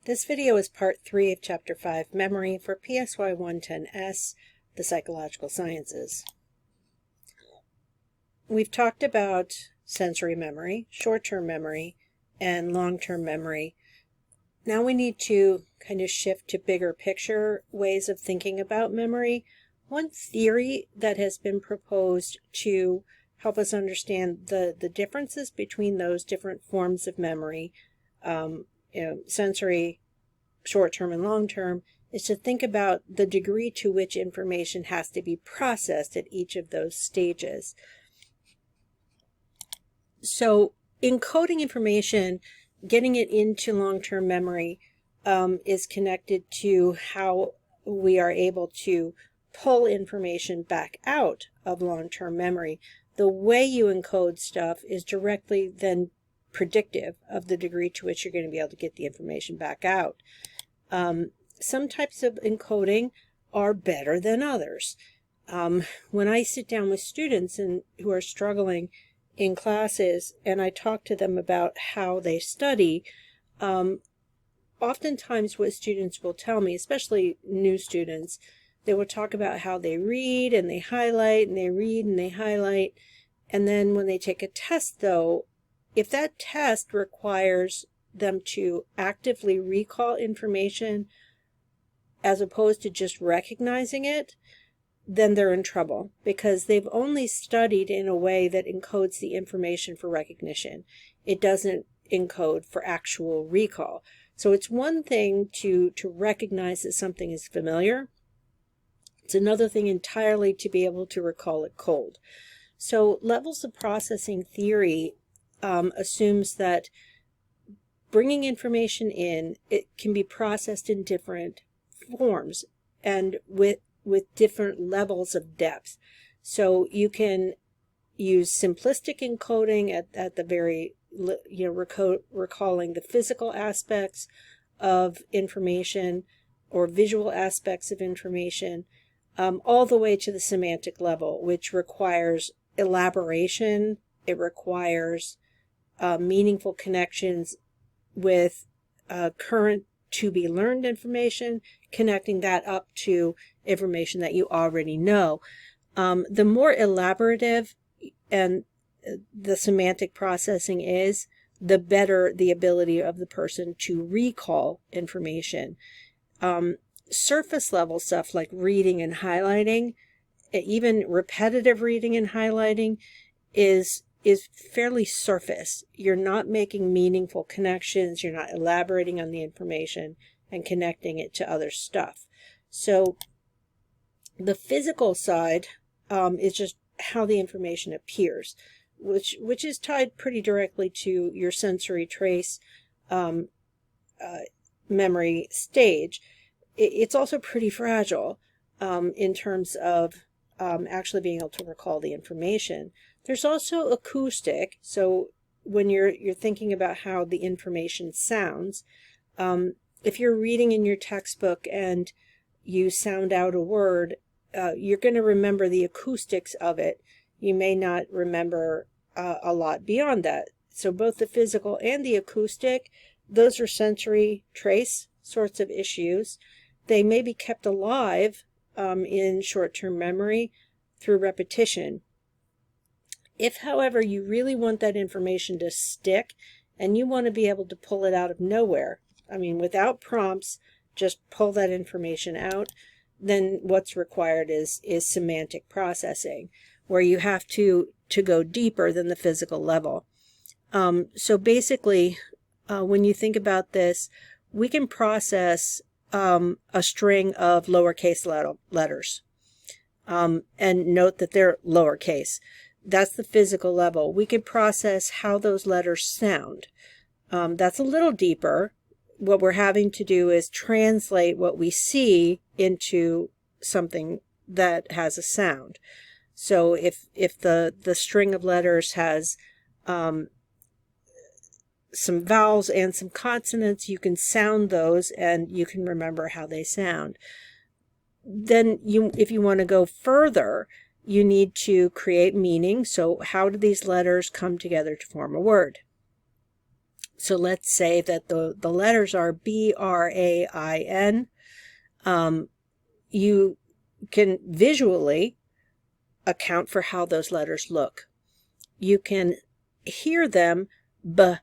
This video is part 3 of Chapter 5, Memory for PSY 110S, the Psychological Sciences. We've talked about sensory memory, short-term memory, and long-term memory. Now we need to kind of shift to bigger picture ways of thinking about memory. One theory that has been proposed to help us understand the differences between those different forms of memory, sensory, short-term, and long-term, is to think about the degree to which information has to be processed at each of those stages. So encoding information, getting it into long-term memory, is connected to how we are able to pull information back out of long-term memory. The way you encode stuff is directly then predictive of the degree to which you're going to be able to get the information back out. Some types of encoding are better than others. When I sit down with students who are struggling in classes and I talk to them about how they study, oftentimes what students will tell me, especially new students, they will talk about how they read and they highlight and they read and they highlight. And then when they take a test, though, if that test requires them to actively recall information as opposed to just recognizing it, then they're in trouble because they've only studied in a way that encodes the information for recognition. It doesn't encode for actual recall. So it's one thing to recognize that something is familiar. It's another thing entirely to be able to recall it cold. So levels of processing theory assumes that bringing information in, it can be processed in different forms and with different levels of depth. So you can use simplistic encoding at the very, recalling the physical aspects of information or visual aspects of information, all the way to the semantic level, which requires elaboration. It requires meaningful connections with current to-be-learned information, connecting that up to information that you already know. The more elaborative and the semantic processing is, the better the ability of the person to recall information. Surface level stuff like reading and highlighting, even repetitive reading and highlighting, is fairly surface. You're not making meaningful connections. You're not elaborating on the information and connecting it to other stuff. So the physical side is just how the information appears, which is tied pretty directly to your sensory trace memory stage. It's also pretty fragile in terms of actually being able to recall the information. There's also acoustic. So when you're thinking about how the information sounds, if you're reading in your textbook and you sound out a word, you're going to remember the acoustics of it. You may not remember a lot beyond that. So both the physical and the acoustic, those are sensory trace sorts of issues. They may be kept alive in short-term memory through repetition. If, however, you really want that information to stick and you want to be able to pull it out of nowhere, without prompts, just pull that information out, then what's required is semantic processing, where you have to go deeper than the physical level. So basically, when you think about this, we can process a string of lowercase letters. And note that they're lowercase. That's the physical level. We can process how those letters sound. That's a little deeper. What we're having to do is translate what we see into something that has a sound. So if the string of letters has some vowels and some consonants, you can sound those and you can remember how they sound. Then if you want to go further, you need to create meaning. So how do these letters come together to form a word? So let's say that the letters are BRAIN. You can visually account for how those letters look. You can hear them B,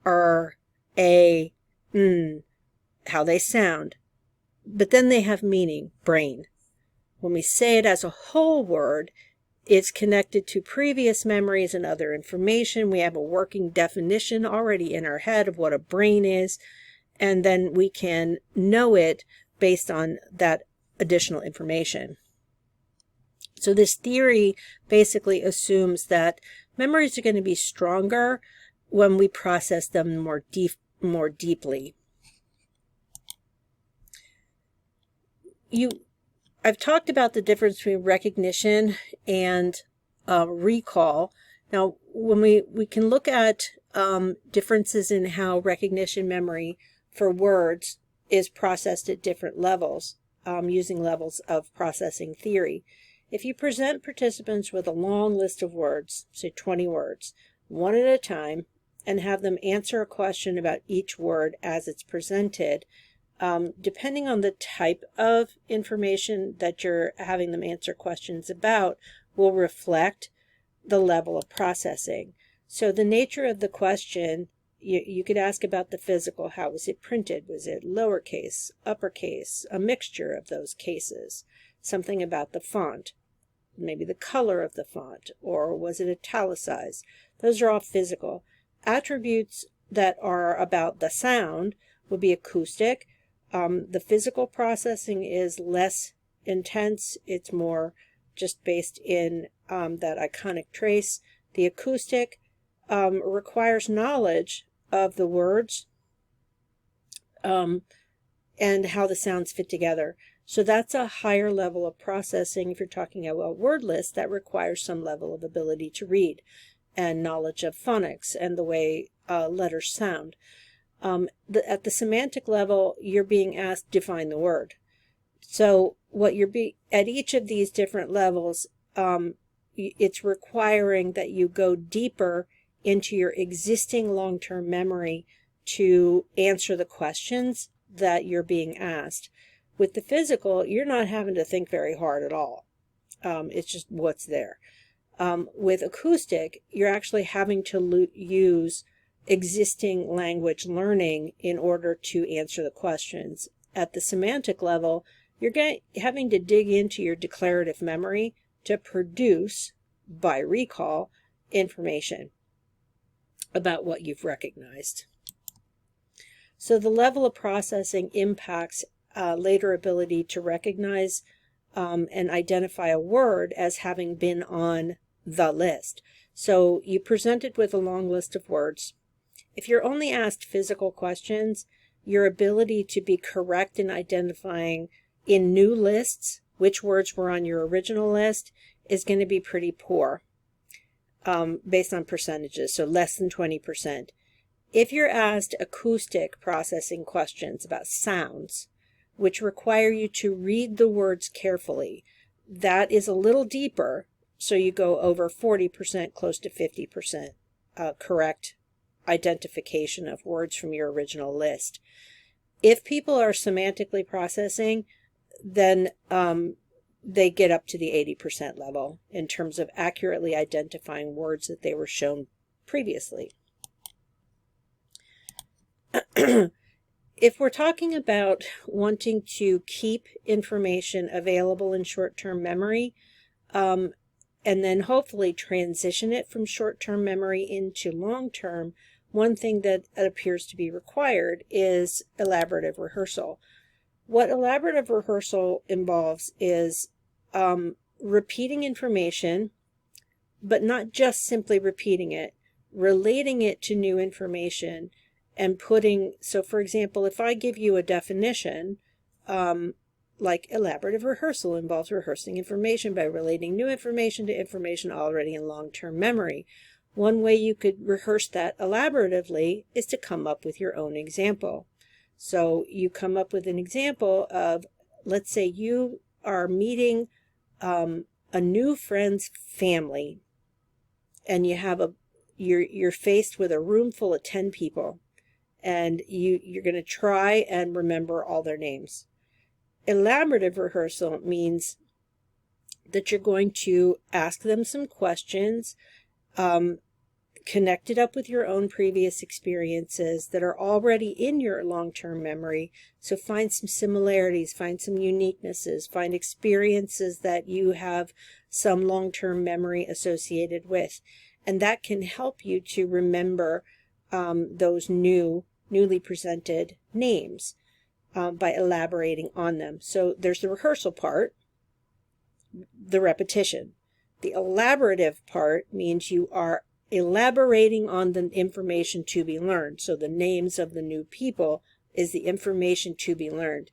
R, A, N, how they sound. But then they have meaning, brain. When we say it as a whole word, it's connected to previous memories and other information. We have a working definition already in our head of what a brain is, and then we can know it based on that additional information. So this theory basically assumes that memories are going to be stronger when we process them more deeply. I've talked about the difference between recognition and recall. Now, when we can look at differences in how recognition memory for words is processed at different levels, using levels of processing theory. If you present participants with a long list of words, say 20 words, one at a time, and have them answer a question about each word as it's presented, depending on the type of information that you're having them answer questions about, will reflect the level of processing. So the nature of the question, you could ask about the physical. How was it printed? Was it lowercase, uppercase, a mixture of those cases? Something about the font, maybe the color of the font, or was it italicized? Those are all physical. Attributes that are about the sound would be acoustic. The physical processing is less intense. It's more just based in that iconic trace. The acoustic requires knowledge of the words and how the sounds fit together. So that's a higher level of processing. If you're talking about word lists, that requires some level of ability to read and knowledge of phonics and the way letters sound. At the semantic level, you're being asked to define the word. So what at each of these different levels, it's requiring that you go deeper into your existing long-term memory to answer the questions that you're being asked. With the physical, you're not having to think very hard at all. It's just what's there. With acoustic, you're actually having to use existing language learning in order to answer the questions. At the semantic level, you're having to dig into your declarative memory to produce, by recall, information about what you've recognized. So the level of processing impacts later ability to recognize and identify a word as having been on the list. So you presented with a long list of words. If you're only asked physical questions, your ability to be correct in identifying in new lists which words were on your original list is going to be pretty poor based on percentages, so less than 20%. If you're asked acoustic processing questions about sounds, which require you to read the words carefully, that is a little deeper, so you go over 40%, close to 50% correct identification of words from your original list. If people are semantically processing, then they get up to the 80% level in terms of accurately identifying words that they were shown previously. If we're talking about wanting to keep information available in short-term memory, and then hopefully transition it from short-term memory into long-term, one thing that appears to be required is elaborative rehearsal. What elaborative rehearsal involves is repeating information, but not just simply repeating it, relating it to new information and so for example, if I give you a definition, like elaborative rehearsal involves rehearsing information by relating new information to information already in long-term memory. One way you could rehearse that elaboratively is to come up with your own example. So you come up with an example of, let's say you are meeting a new friend's family, and you have you're faced with a room full of 10 people. and you're going to try and remember all their names. Elaborative rehearsal means that you're going to ask them some questions, connect it up with your own previous experiences that are already in your long-term memory. So find some similarities, find some uniquenesses, find experiences that you have some long-term memory associated with. And that can help you to remember those newly presented names by elaborating on them. So there's the rehearsal part, the repetition. The elaborative part means you are elaborating on the information to be learned. So the names of the new people is the information to be learned.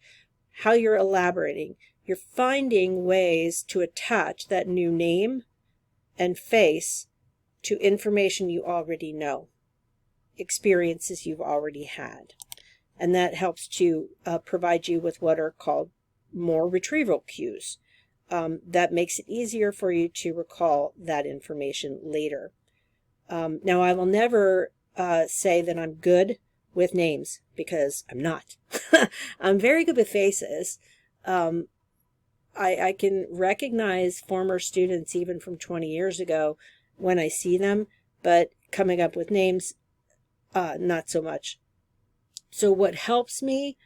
How you're elaborating, you're finding ways to attach that new name and face to information you already know, experiences you've already had. And that helps to provide you with what are called more retrieval cues. That makes it easier for you to recall that information later. Now, I will never say that I'm good with names, because I'm not. I'm very good with faces. I can recognize former students even from 20 years ago when I see them, but coming up with names, not so much. So what helps me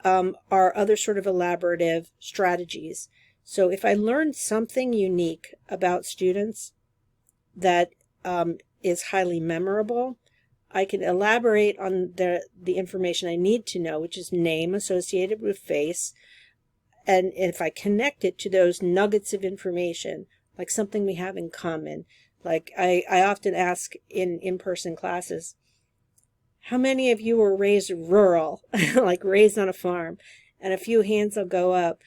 are other sort of elaborative strategies. So if I learned something unique about students that is highly memorable, I can elaborate on the information I need to know, which is name associated with face. And if I connect it to those nuggets of information, like something we have in common, like I often ask in in-person classes, how many of you were raised rural, like raised on a farm? And a few hands will go up.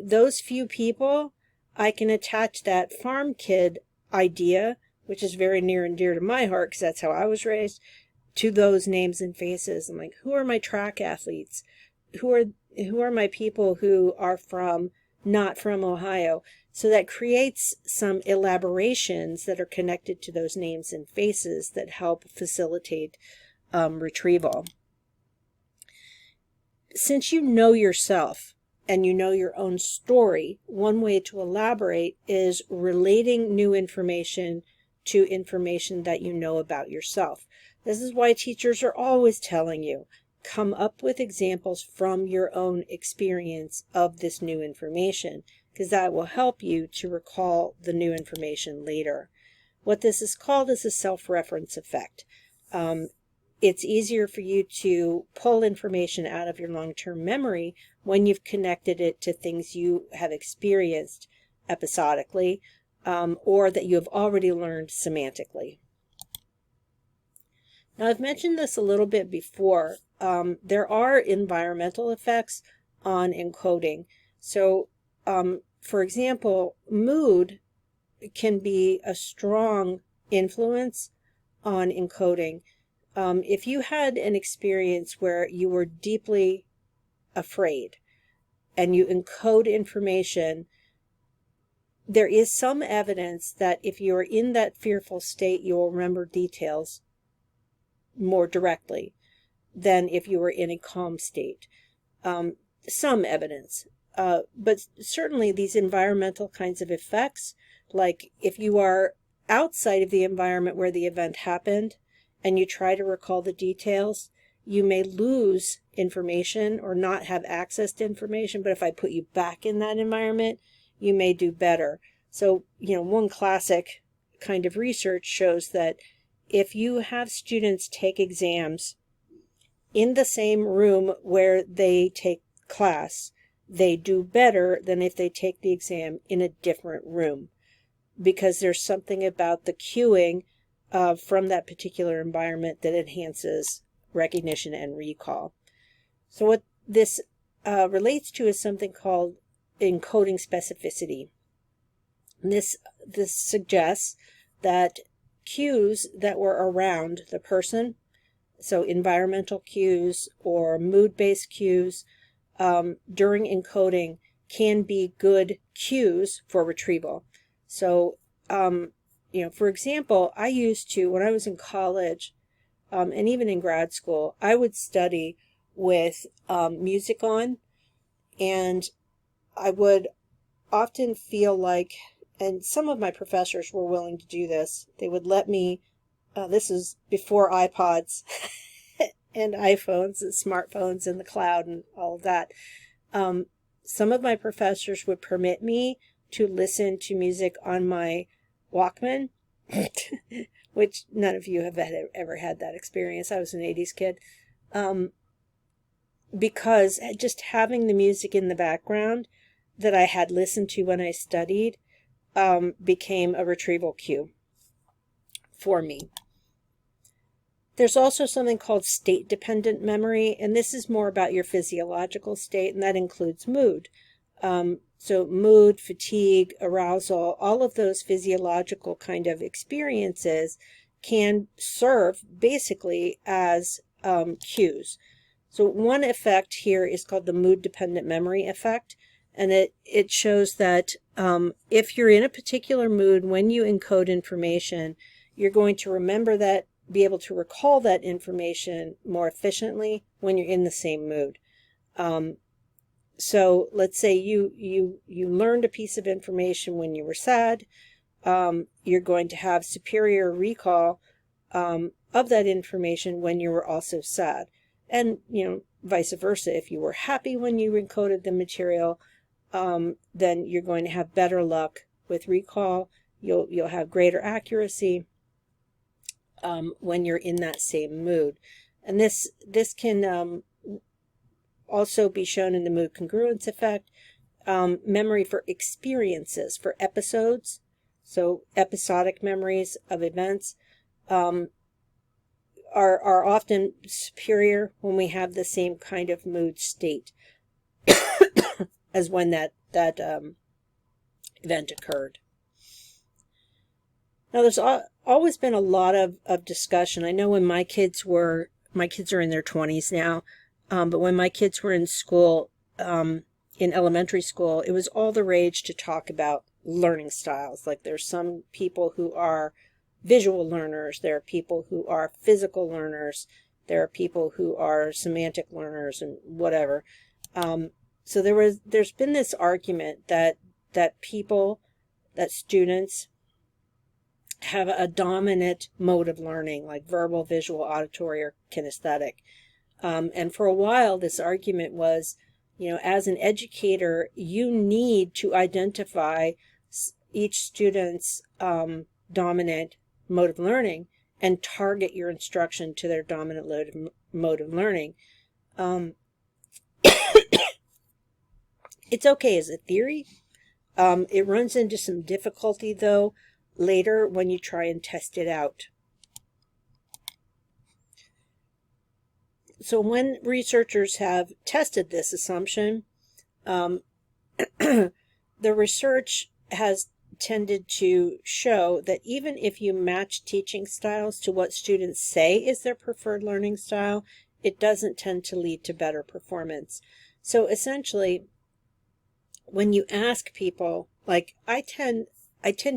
Those few people, I can attach that farm kid idea, which is very near and dear to my heart because that's how I was raised, to those names and faces. I'm like, who are my track athletes? Who are my people who are not from Ohio? So that creates some elaborations that are connected to those names and faces that help facilitate retrieval. Since you know yourself and you know your own story, one way to elaborate is relating new information to information that you know about yourself. This is why teachers are always telling you, come up with examples from your own experience of this new information, because that will help you to recall the new information later. What this is called is a self-reference effect. It's easier for you to pull information out of your long-term memory when you've connected it to things you have experienced episodically, or that you have already learned semantically. Now, I've mentioned this a little bit before. There are environmental effects on encoding. So, for example, mood can be a strong influence on encoding. If you had an experience where you were deeply afraid and you encode information, there is some evidence that if you are in that fearful state, you will remember details more directly than if you were in a calm state. Some evidence. But certainly these environmental kinds of effects, like if you are outside of the environment where the event happened and you try to recall the details, you may lose information or not have access to information. But if I put you back in that environment, you may do better. So, one classic kind of research shows that if you have students take exams in the same room where they take class, they do better than if they take the exam in a different room, because there's something about the cueing from that particular environment that enhances recognition and recall. So what this relates to is something called encoding specificity. And this suggests that cues that were around the person, so environmental cues or mood-based cues, during encoding can be good cues for retrieval. So, for example, I used to, when I was in college, and even in grad school, I would study with music on, and I would often feel like, and some of my professors were willing to do this, they would let me, this is before iPods and iPhones and smartphones and the cloud and all of that. Some of my professors would permit me to listen to music on my Walkman, which none of you have ever had that experience. I was an 80s kid. Because just having the music in the background that I had listened to when I studied became a retrieval cue for me. There's also something called state-dependent memory, and this is more about your physiological state, and that includes mood. So mood, fatigue, arousal, all of those physiological kind of experiences can serve basically as cues. So one effect here is called the mood-dependent memory effect, and it shows that if you're in a particular mood, when you encode information, you're going to remember that, be able to recall that information more efficiently when you're in the same mood. So let's say you learned a piece of information when you were sad. You're going to have superior recall of that information when you were also sad. And, vice versa. If you were happy when you encoded the material, then you're going to have better luck with recall. You'll have greater accuracy when you're in that same mood. And this can also be shown in the mood congruence effect. Memory for experiences, for episodes, so episodic memories of events are often superior when we have the same kind of mood state as when that event occurred. Now, there's always been a lot of discussion. I know when my kids are in their 20s now, but when my kids were in school, in elementary school, it was all the rage to talk about learning styles. Like, there's some people who are visual learners, there are people who are physical learners, there are people who are semantic learners, and whatever. So there's been this argument that students have a dominant mode of learning, like verbal, visual, auditory, or kinesthetic. And for a while, this argument was, as an educator, you need to identify each student's dominant mode of learning and target your instruction to their dominant mode of learning. It's okay as a theory. It runs into some difficulty, though, later when you try and test it out. So when researchers have tested this assumption, the research has tended to show that even if you match teaching styles to what students say is their preferred learning style, it doesn't tend to lead to better performance. So essentially, when you ask people, like, I tend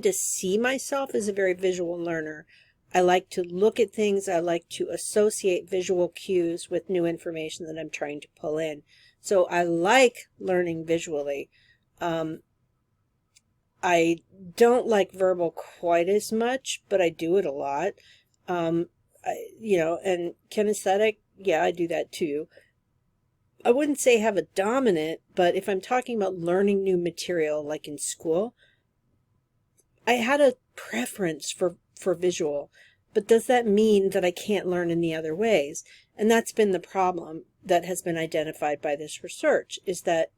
to see myself as a very visual learner. I like to look at things. I like to associate visual cues with new information that I'm trying to pull in. So I like learning visually. I don't like verbal quite as much, but I do it a lot. And kinesthetic, yeah, I do that too. I wouldn't say have a dominant, but if I'm talking about learning new material, like in school, I had a preference for visual, but does that mean that I can't learn in the other ways? And that's been the problem that has been identified by this research, is that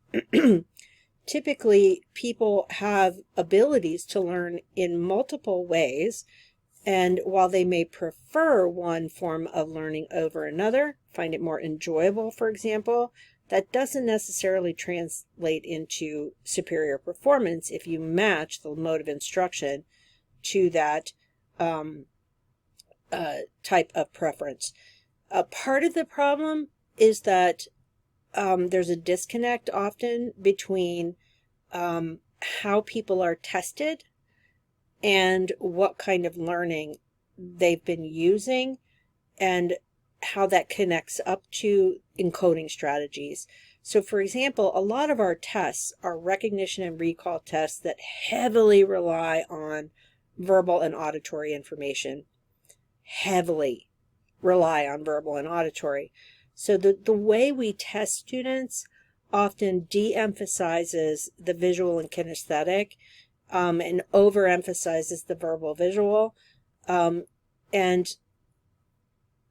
typically people have abilities to learn in multiple ways, and while they may prefer one form of learning over another, find it more enjoyable, for example, that doesn't necessarily translate into superior performance if you match the mode of instruction to that type of preference. Part of the problem is that there's a disconnect often between how people are tested and what kind of learning they've been using, and how that connects up to encoding strategies. So for example, a lot of our tests are recognition and recall tests that heavily rely on verbal and auditory information. Heavily rely on verbal and auditory. So the way we test students often de-emphasizes the visual and kinesthetic, and overemphasizes the verbal visual. And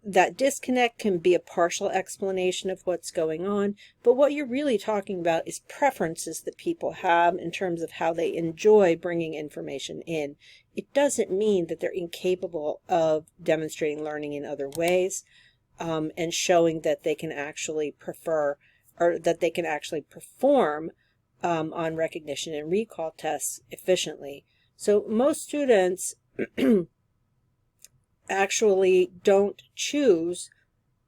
that disconnect can be a partial explanation of what's going on, but what you're really talking about is preferences that people have in terms of how they enjoy bringing information in. It doesn't mean that they're incapable of demonstrating learning in other ways, and showing that they can actually prefer, or that they can actually perform on recognition and recall tests efficiently. So most students actually don't choose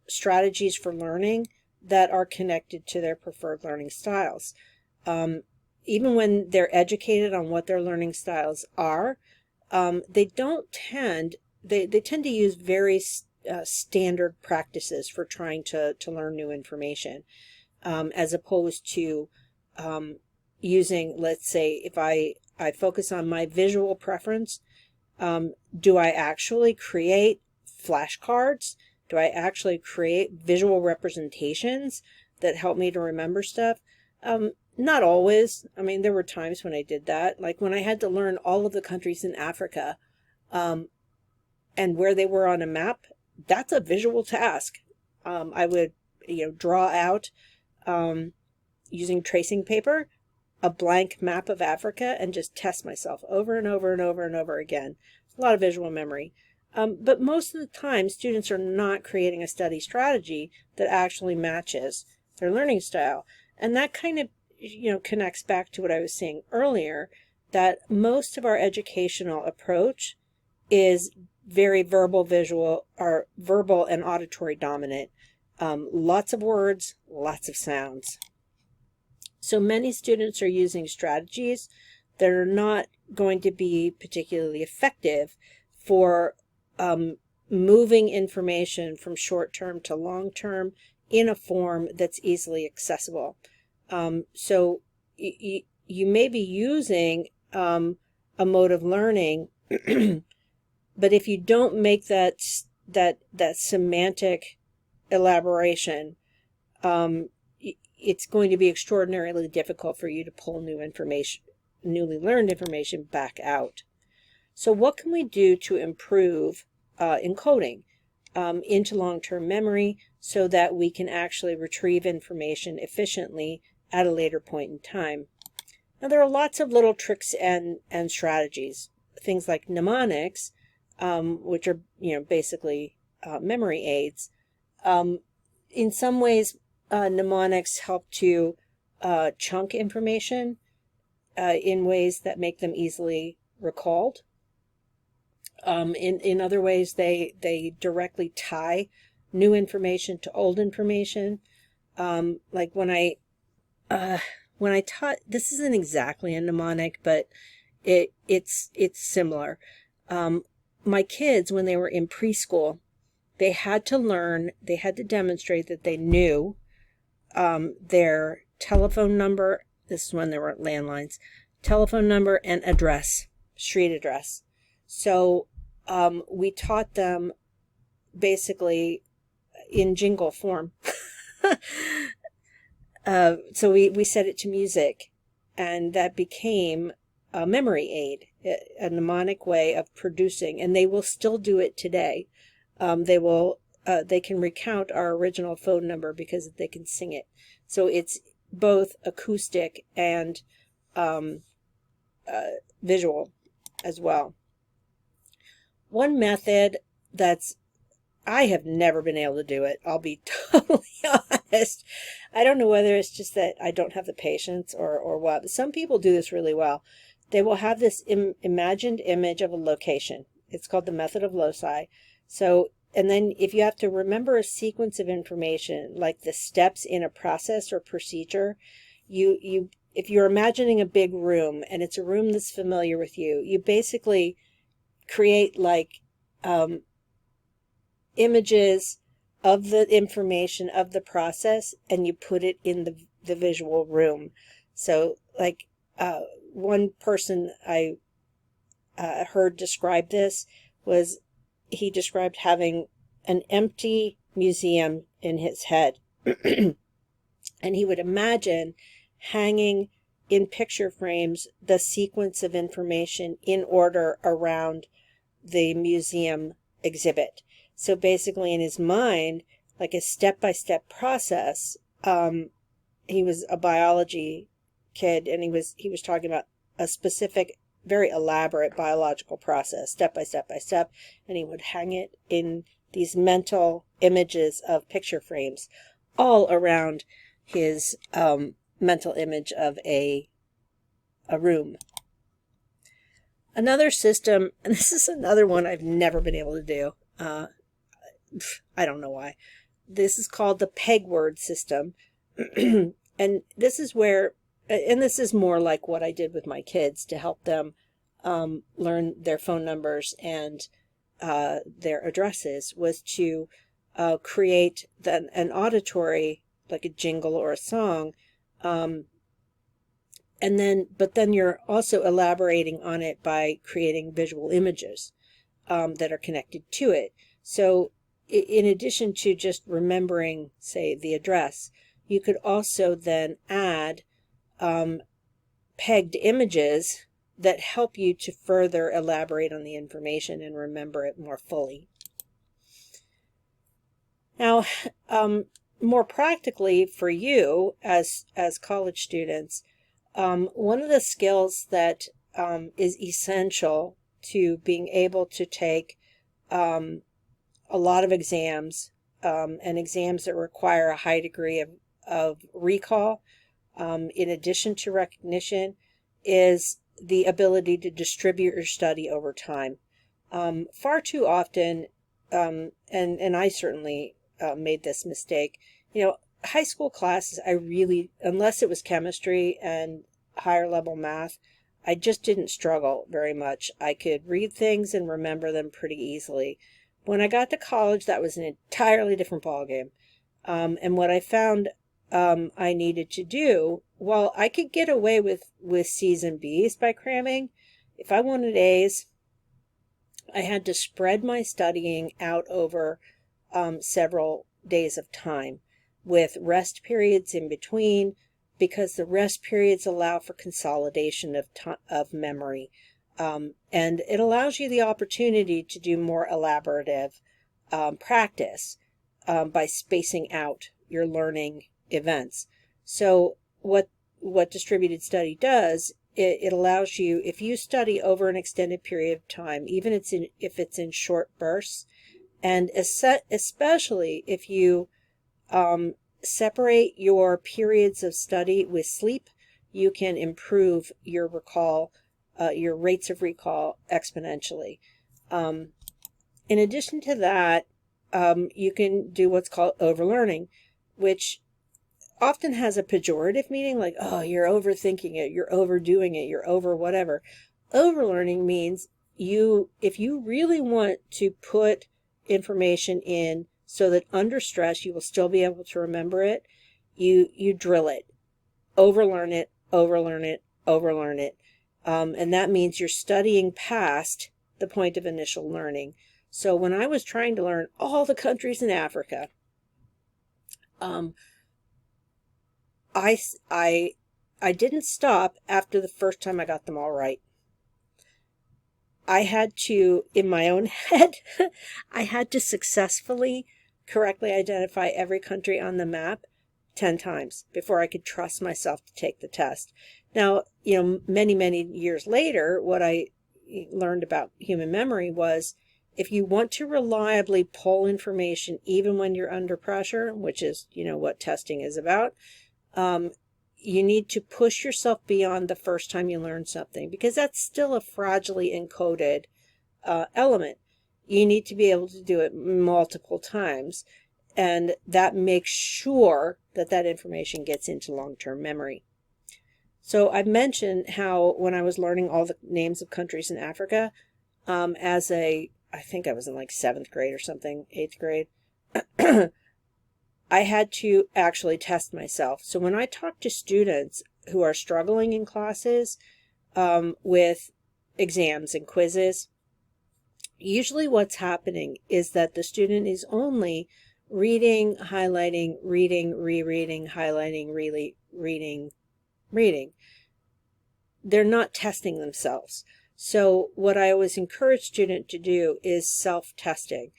strategies for learning that are connected to their preferred learning styles. Even when they're educated on what their learning styles are, they tend to use very standard practices for trying to learn new information, as opposed to using, let's say, if I focus on my visual preference, do I actually create flashcards? Do I actually create visual representations that help me to remember stuff? Not always. I mean, there were times when I did that. Like when I had to learn all of the countries in Africa, and where they were on a map, that's a visual task. I would, draw out, using tracing paper, a blank map of Africa and just test myself over and over and over and over again. A lot of visual memory. But most of the time, students are not creating a study strategy that actually matches their learning style. And that kind of, connects back to what I was saying earlier, that most of our educational approach is very verbal, visual, or verbal and auditory dominant. Lots of words, lots of sounds. So many students are using strategies that are not going to be particularly effective for moving information from short-term to long-term in a form that's easily accessible. So you may be using a mode of learning, but if you don't make that semantic elaboration, it's going to be extraordinarily difficult for you to pull newly learned information back out. So what can we do to improve encoding into long-term memory so that we can actually retrieve information efficiently at a later point in time? Now, there are lots of little tricks and strategies. Things like mnemonics, which are basically memory aids. In some ways, mnemonics help to chunk information in ways that make them easily recalled. In other ways, they directly tie new information to old information. Like when I taught, this isn't exactly a mnemonic, but it's similar. My kids, when they were in preschool, they had to demonstrate that they knew their telephone number. This is when there were landlines, telephone number and address, street address. So we taught them basically in jingle form. So we set it to music, and that became a memory aid, a mnemonic way of producing, and they will still do it today. They can recount our original phone number because they can sing it. So it's both acoustic and visual as well. One method I have never been able to do it, I'll be totally honest. I don't know whether it's just that I don't have the patience or what, but some people do this really well. They will have this imagined image of a location. It's called the method of loci. So, and then if you have to remember a sequence of information, like the steps in a process or procedure, if you're imagining a big room and it's a room that's familiar with you, you basically create like images of the information of the process, and you put it in the visual room. So like one person I heard describe this was, he described having an empty museum in his head. And he would imagine hanging in picture frames the sequence of information in order around the museum exhibit. So basically in his mind, like a step-by-step process. He was a biology kid, and he was talking about a specific, very elaborate biological process, step by step by step, and he would hang it in these mental images of picture frames all around his mental image of a room. Another system, and this is another one I've never been able to do. I don't know why. This is called the peg word system. And this is where, and this is more like what I did with my kids to help them learn their phone numbers and their addresses, was to create an auditory, like a jingle or a song, but then you're also elaborating on it by creating visual images that are connected to it. So in addition to just remembering, say, the address, you could also then add pegged images that help you to further elaborate on the information and remember it more fully. Now, more practically for you as college students, one of the skills that is essential to being able to take a lot of exams, and exams that require a high degree of recall, in addition to recognition, is the ability to distribute your study over time. Far too often, and I certainly made this mistake, high school classes, I really, unless it was chemistry and higher level math, I just didn't struggle very much. I could read things and remember them pretty easily. When I got to college, that was an entirely different ballgame. And what I found I needed to do, while I could get away with C's and B's by cramming, if I wanted A's, I had to spread my studying out over several days of time, with rest periods in between, because the rest periods allow for consolidation of memory. And it allows you the opportunity to do more elaborative practice by spacing out your learning events. So what distributed study does, it allows you, if you study over an extended period of time, even if it's in short bursts, and especially if you separate your periods of study with sleep, you can improve your recall, your rates of recall exponentially. In addition to that, you can do what's called overlearning, which often has a pejorative meaning, like, oh, you're overthinking it, you're overdoing it, you're over whatever. Overlearning means if you really want to put information in so that under stress you will still be able to remember it, you drill it, overlearn it, overlearn it, overlearn it. And that means you're studying past the point of initial learning. So when I was trying to learn all the countries in Africa, I didn't stop after the first time I got them all right. I had to, in my own head, I had to successfully, correctly identify every country on the map 10 times before I could trust myself to take the test. Now, many, many years later, what I learned about human memory was, if you want to reliably pull information even when you're under pressure, which is, what testing is about, you need to push yourself beyond the first time you learn something, because that's still a fragilely encoded element. You need to be able to do it multiple times, and that makes sure that information gets into long-term memory. So I've mentioned how when I was learning all the names of countries in Africa, as a I think I was in like 7th grade or something, 8th grade, I had to actually test myself. So when I talk to students who are struggling in classes with exams and quizzes, usually what's happening is that the student is only reading, highlighting, reading, rereading, highlighting, reading, reading. They're not testing themselves. So what I always encourage students to do is self-testing.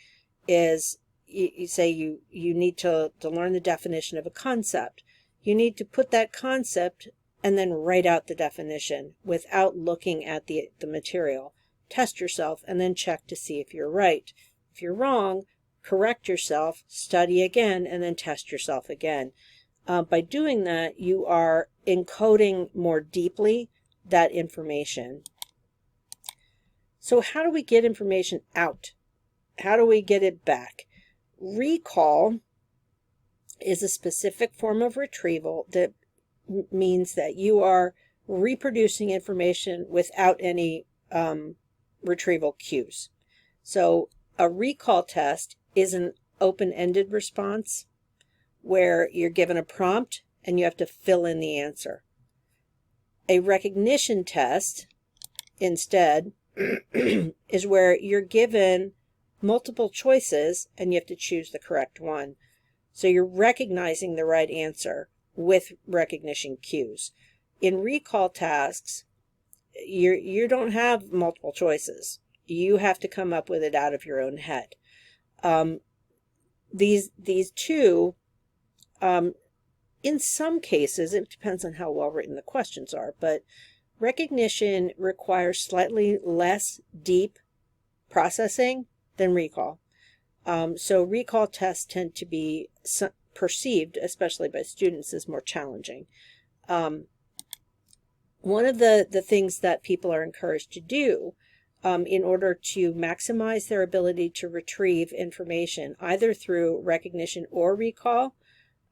Is you say you need to learn the definition of a concept. You need to put that concept and then write out the definition without looking at the material. Test yourself and then check to see if you're right. If you're wrong, correct yourself, study again, and then test yourself again. By doing that, you are encoding more deeply that information. So how do we get information out? How do we get it back? Recall is a specific form of retrieval that means that you are reproducing information without any retrieval cues. So a recall test is an open-ended response where you're given a prompt and you have to fill in the answer. A recognition test, instead, is where you're given multiple choices and you have to choose the correct one. So you're recognizing the right answer with recognition cues. In recall tasks, you don't have multiple choices. You have to come up with it out of your own head. These two, in some cases, it depends on how well written the questions are, but recognition requires slightly less deep processing than recall. So recall tests tend to be perceived, especially by students, as more challenging. One of the things that people are encouraged to do in order to maximize their ability to retrieve information, either through recognition or recall,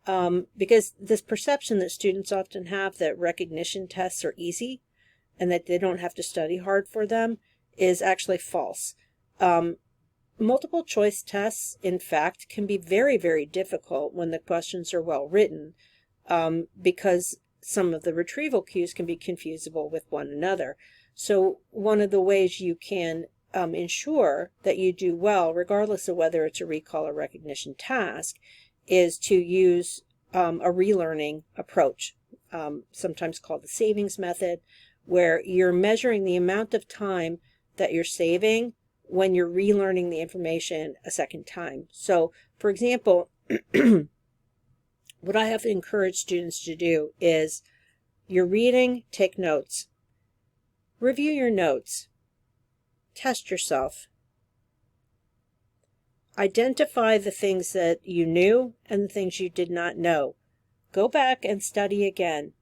because this perception that students often have that recognition tests are easy and that they don't have to study hard for them is actually false. Multiple choice tests, in fact, can be very, very difficult when the questions are well written, because some of the retrieval cues can be confusable with one another. So one of the ways you can ensure that you do well, regardless of whether it's a recall or recognition task, is to use a relearning approach, sometimes called the savings method, where you're measuring the amount of time that you're saving when you're relearning the information a second time. So, for example, what I have encouraged students to do is you're reading, take notes. Review your notes. Test yourself. Identify the things that you knew and the things you did not know. Go back and study again.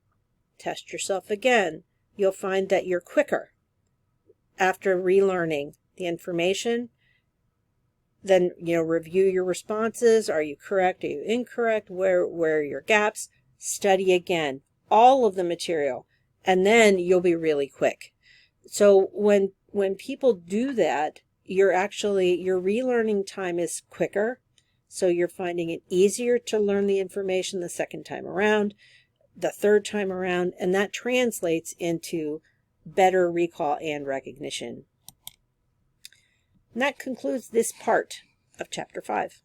Test yourself again. You'll find that you're quicker after relearning the information. Then, review your responses. Are you correct? Are you incorrect? Where are your gaps? Study again, all of the material, and then you'll be really quick. So when people do that, your relearning time is quicker. So you're finding it easier to learn the information the second time around, the third time around, and that translates into better recall and recognition. And that concludes this part of Chapter 5.